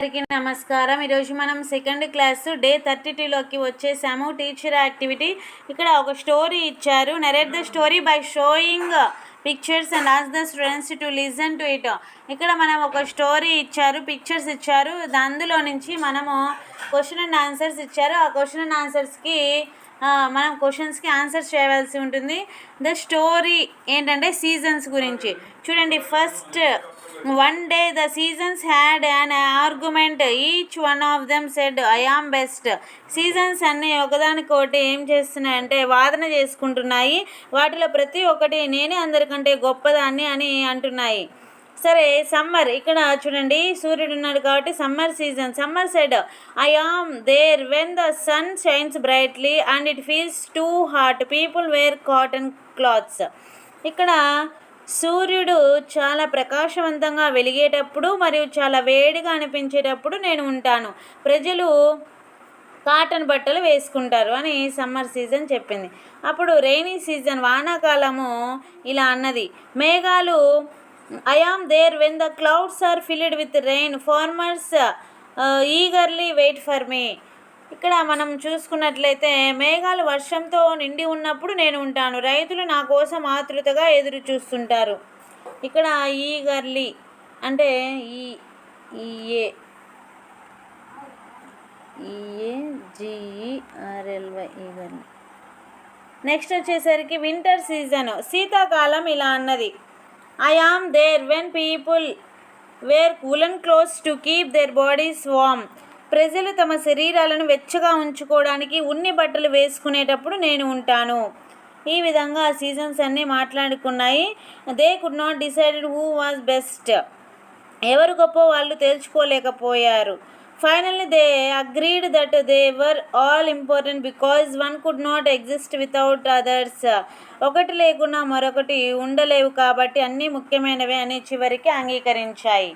అందరికీ నమస్కారం. ఈరోజు మనం సెకండ్ క్లాస్ డే 32లోకి వచ్చేసాము. Teacher activity. ఇక్కడ ఒక స్టోరీ ఇచ్చారు. Narrate the story by sowing pictures and ask the students to listen to it. ఇక్కడ మనం ఒక స్టోరీ ఇచ్చారు, పిక్చర్స్ ఇచ్చారు, అందులో నుంచి మనము క్వశ్చన్ అండ్ ఆన్సర్స్ ఇచ్చారు. ఆ క్వశ్చన్ అండ్ ఆన్సర్స్కి మనం క్వశ్చన్స్కి ఆన్సర్స్ చేయవలసి ఉంటుంది. ద స్టోరీ ఏంటంటే సీజన్స్ గురించి. చూడండి, first one day the seasons had an argument. Each one of them said I am best. Seasons అన్నీ ఒకదానికొకటి ఏం చేస్తున్నాయంటే వాదన చేసుకుంటున్నాయి. వాటిలో ప్రతి ఒక్కటి నేనే అందరికంటే గొప్పదాన్ని అని అంటున్నాయి. సరే, సమ్మర్. ఇక్కడ చూడండి, సూర్యుడు ఉన్నాడు కాబట్టి summer season. Summer said I am there when the sun shines brightly and it feels too hot. People wear cotton clothes. ఇక్కడ సూర్యుడు చాలా ప్రకాశవంతంగా వెలిగేటప్పుడు మరియు చాలా వేడిగా అనిపించేటప్పుడు నేను ఉంటాను. ప్రజలు కాటన్ బట్టలు వేసుకుంటారు అని సమ్మర్ సీజన్ చెప్పింది. అప్పుడు రెయినీ సీజన్, వానాకాలము ఇలా అన్నది. మేఘాలు I am there when the clouds are filled with rain. Farmers eagerly wait for me. ఇక్కడ మనం చూసుకున్నట్లయితే మేఘాలు వర్షంతో నిండి ఉన్నప్పుడు నేను ఉంటాను. రైతులు నా కోసం ఆతృతగా ఎదురు చూస్తుంటారు. ఇక్కడ ఈగర్లీ అంటే ఈఏజిఈఆర్ఎల్వై ఈగర్లీ. నెక్స్ట్ వచ్చేసరికి వింటర్ సీజన్, శీతాకాలం ఇలా అన్నది. I am there when people wear కూలన్ clothes to keep there bodies warm. ప్రజలు తమ శరీరాలను వెచ్చగా ఉంచుకోవడానికి ఉన్ని బట్టలు వేసుకునేటప్పుడు నేను ఉంటాను. ఈ విధంగా సీజన్స్ అన్నీ మాట్లాడుకున్నాయి. They could not decided who was best. ఎవరు గొప్ప వాళ్ళు తేల్చుకోలేకపోయారు. Finally they agreed that they were all important because one could not exist without others. ఒకటి లేకుండా మరొకటి ఉండలేవు కాబట్టి అన్నీ ముఖ్యమైనవే అని చివరికి అంగీకరించాయి.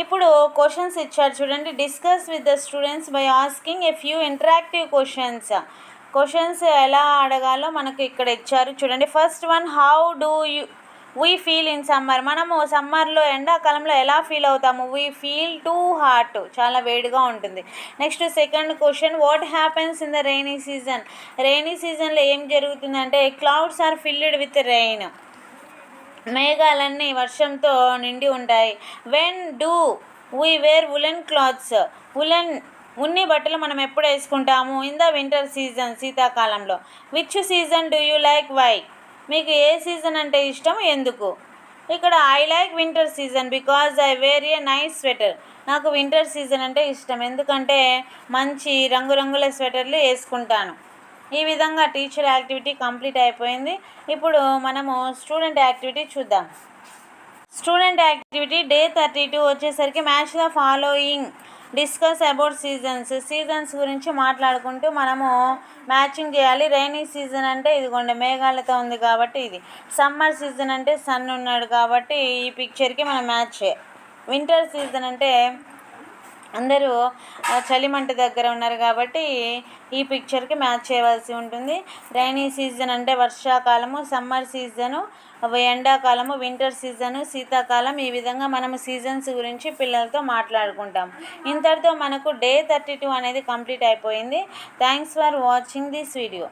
ఇప్పుడు క్వశ్చన్స్ ఇచ్చారు చూడండి. Discuss with the students by asking a few interactive questions. Questions ఎలా అడగాలో మనకు ఇక్కడ ఇచ్చారు చూడండి. First one, how do we feel in summer. మనము సమ్మర్లో, ఎండాకాలంలో ఎలా ఫీల్ అవుతాము? వీ ఫీల్ టూ హాట్, చాలా వేడిగా ఉంటుంది. Next second question, what happens in the rainy season. Rainy సీజన్లో ఏం జరుగుతుందంటే clouds are filled with rain. మేఘాలన్నీ వర్షంతో నిండి ఉంటాయి. When do we wear woollen clothes. ఉన్ని బట్టలు మనం ఎప్పుడు వేసుకుంటాము? ఇన్ ద వింటర్ సీజన్, శీతాకాలంలో. Which season do you like, why. మీకు ఏ సీజన్ అంటే ఇష్టం, ఎందుకు? ఇక్కడ I like winter season because I wear a nice sweater. నాకు వింటర్ సీజన్ అంటే ఇష్టం ఎందుకంటే మంచి రంగురంగుల స్వెటర్లు వేసుకుంటాను. ఈ విధంగా టీచర్ యాక్టివిటీ కంప్లీట్ అయిపోయింది. ఇప్పుడు మనము స్టూడెంట్ యాక్టివిటీ చూద్దాం. స్టూడెంట్ యాక్టివిటీ డే 32 వచ్చేసరికి match the following, discuss about seasons. Seasons గురించి మాట్లాడుకుంటూ మనము మ్యాచింగ్ చేయాలి. రైనీ సీజన్ అంటే ఇదిగోండి మేఘాలతో ఉంది కాబట్టి ఇది. సమ్మర్ సీజన్ అంటే సన్ ఉన్నాడు కాబట్టి ఈ పిక్చర్కి మనం మ్యాచ్ చేయాలి. వింటర్ సీజన్ అంటే అందరూ చలిమంట దగ్గర ఉన్నారు కాబట్టి ఈ పిక్చర్కి మ్యాచ్ చేయవలసి ఉంటుంది. రైనీ సీజన్ అంటే వర్షాకాలము, సమ్మర్ సీజను ఎండాకాలము, వింటర్ సీజను శీతాకాలం. ఈ విధంగా మనము సీజన్స్ గురించి పిల్లలతో మాట్లాడుకుంటాం. ఇంతటితో మనకు డే 32 అనేది కంప్లీట్ అయిపోయింది. Thanks for watching this video.